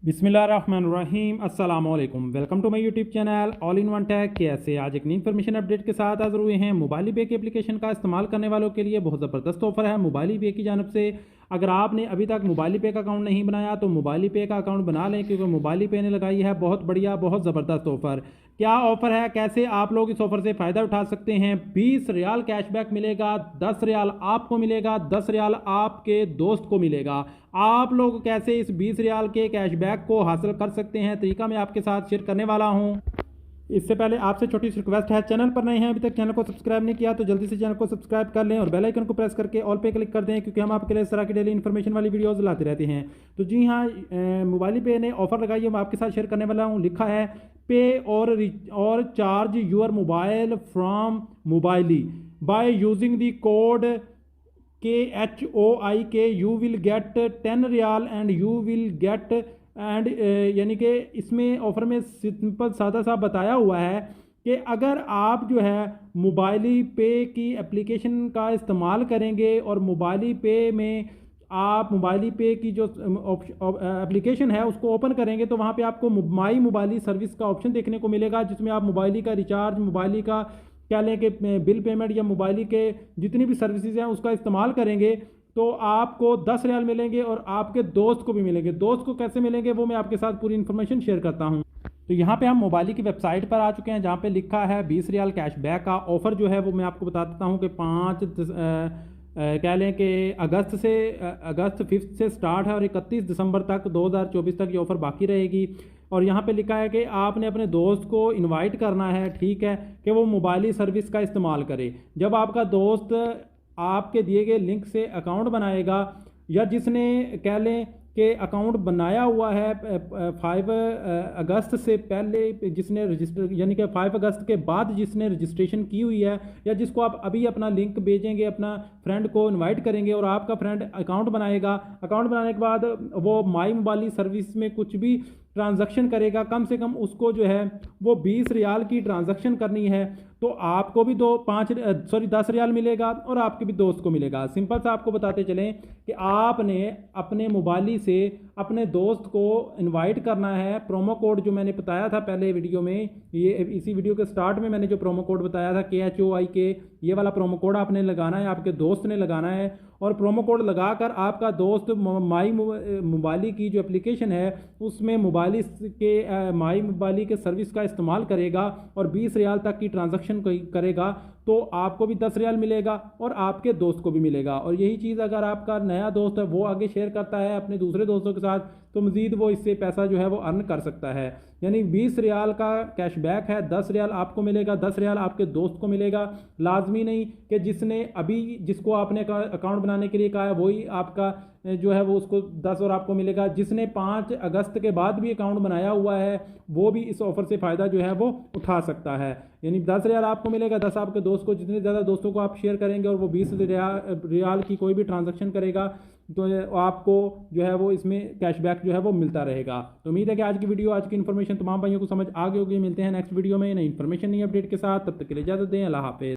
बिस्मिल्लाहिर्रहमानिर्रहीम अस्सलाम वालेकुम। Welcome to my YouTube channel all in one tech. कैसे आज एक नई इन्फॉर्मेशन अपडेट के साथ हाजिर हुए हैं। मोबाइल पे की एप्लीकेशन का इस्तेमाल करने वालों के लिए बहुत ज़बरदस्त ऑफर है मोबाइल पे की जानब से। अगर आपने अभी तक मोबाइल पे का अकाउंट नहीं बनाया तो मोबाइल पे का अकाउंट बना लें, क्योंकि मोबाइल पे ने लगाई है बहुत बढ़िया बहुत ज़बरदस्त ऑफर। क्या ऑफर है, कैसे आप लोग इस ऑफर से फ़ायदा उठा सकते हैं। 20 रियाल कैशबैक मिलेगा, 10 रियाल आपको मिलेगा, 10 रियाल आपके दोस्त को मिलेगा। आप लोग कैसे इस 20 रियाल के कैशबैक को हासिल कर सकते हैं, तरीका मैं आपके साथ शेयर करने वाला हूं। इससे पहले आपसे छोटी सी रिक्वेस्ट है, चैनल पर नए हैं अभी तक चैनल को सब्सक्राइब नहीं किया तो जल्दी से चैनल को सब्सक्राइब कर लें और बेल आइकन को प्रेस करके ऑल पे क्लिक कर दें, क्योंकि हम आपके लिए इस तरह की डेली इन्फॉर्मेशन वाली वीडियोस लाते रहते हैं। तो जी हाँ, मोबाइल पे ने ऑफर लगाई है, मैं आपके साथ शेयर करने वाला हूँ। लिखा है पे और charge your mobile from Mobily by using the code KHOIK you will get 10 रियाल and you will get and यानी कि इसमें ऑफर में सिंपल सादा सा बताया हुआ है कि अगर आप जो है मोबाइली पे की एप्लीकेशन का इस्तेमाल करेंगे और मोबाइली पे में आप मोबाइली पे की जो एप्लीकेशन है उसको ओपन करेंगे तो वहाँ पे आपको माई मोबाइली सर्विस का ऑप्शन देखने को मिलेगा, जिसमें आप मोबाइली का रिचार्ज, मोबाइली का क्या लें कि बिल पेमेंट या मोबाइली के जितनी भी सर्विसेज हैं उसका इस्तेमाल करेंगे तो आपको 10 रियाल मिलेंगे और आपके दोस्त को भी मिलेंगे। दोस्त को कैसे मिलेंगे वो मैं आपके साथ पूरी इन्फॉर्मेशन शेयर करता हूं। तो यहाँ पे हम मोबाइल की वेबसाइट पर आ चुके हैं, जहाँ पे लिखा है 20 रियाल कैशबैक का ऑफर जो है वो मैं आपको बता देता हूँ कि कह लें कि अगस्त 5 से स्टार्ट है और 31 दिसंबर तक 2024 तक ये ऑफ़र बाकी रहेगी। और यहाँ पे लिखा है कि आपने अपने दोस्त को इनवाइट करना है, ठीक है, कि वो मोबाइली सर्विस का इस्तेमाल करे। जब आपका दोस्त आपके दिए गए लिंक से अकाउंट बनाएगा या जिसने कह लें कि अकाउंट बनाया हुआ है 5 अगस्त से पहले जिसने रजिस्टर यानी कि 5 अगस्त के बाद जिसने रजिस्ट्रेशन की हुई है, या जिसको आप अभी अपना लिंक भेजेंगे, अपना फ्रेंड को इनवाइट करेंगे और आपका फ्रेंड अकाउंट बनाएगा। अकाउंट बनाने के बाद वो माई मोबाइल सर्विस में कुछ भी ट्रांजैक्शन करेगा, कम से कम उसको जो है वो 20 रियाल की ट्रांजैक्शन करनी है, तो आपको भी 10 रियाल मिलेगा और आपके भी दोस्त को मिलेगा। सिंपल सा आपको बताते चलें कि आपने अपने मोबाइल से अपने दोस्त को इनवाइट करना है। प्रोमो कोड जो मैंने बताया था पहले वीडियो में, ये इसी वीडियो के स्टार्ट में मैंने जो प्रोमो कोड बताया था KHOIK, ये वाला प्रोमो कोड आपने लगाना है, आपके दोस्त ने लगाना है। और प्रोमो कोड लगाकर आपका दोस्त माई मोबाइली की जो एप्लीकेशन है उसमें मोबाइली के माई मोबाइली के सर्विस का इस्तेमाल करेगा और 20 रियाल तक की ट्रांजैक्शन करेगा तो आपको भी 10 रियाल मिलेगा और आपके दोस्त को भी मिलेगा। और यही चीज़ अगर आपका नया दोस्त है वो आगे शेयर करता है अपने दूसरे दोस्तों के साथ तो मज़ीद वो इससे पैसा जो है वो अर्न कर सकता है। यानी 20 रियाल का कैशबैक है, 10 रियाल आपको मिलेगा, 10 रियाल आपके दोस्त को मिलेगा। लाजमी नहीं कि जिसको आपने अकाउंट बनाने के लिए कहा है वही आपका जो है वो उसको 10 और आपको मिलेगा। जिसने 5 अगस्त के बाद भी अकाउंट बनाया हुआ है वो भी इस ऑफ़र से फ़ायदा जो है वो उठा सकता है। यानी 10 रियाल आपको मिलेगा, 10 आपके दोस्त को। जितने ज़्यादा दोस्तों को आप शेयर करेंगे और वो 20 रियाल की कोई भी ट्रांजैक्शन करेगा तो आपको जो है वो इसमें कैशबैक जो है वो मिलता रहेगा। तो उम्मीद है कि आज की इन्फॉर्मेशन तमाम भाइयों को समझ आ गई होगी। मिलते हैं नेक्स्ट वीडियो में नई इन्फॉर्मेशन, नई अपडेट के साथ। तब तक के लिए इजाज़त दें। अल्लाह हाफ़िज़।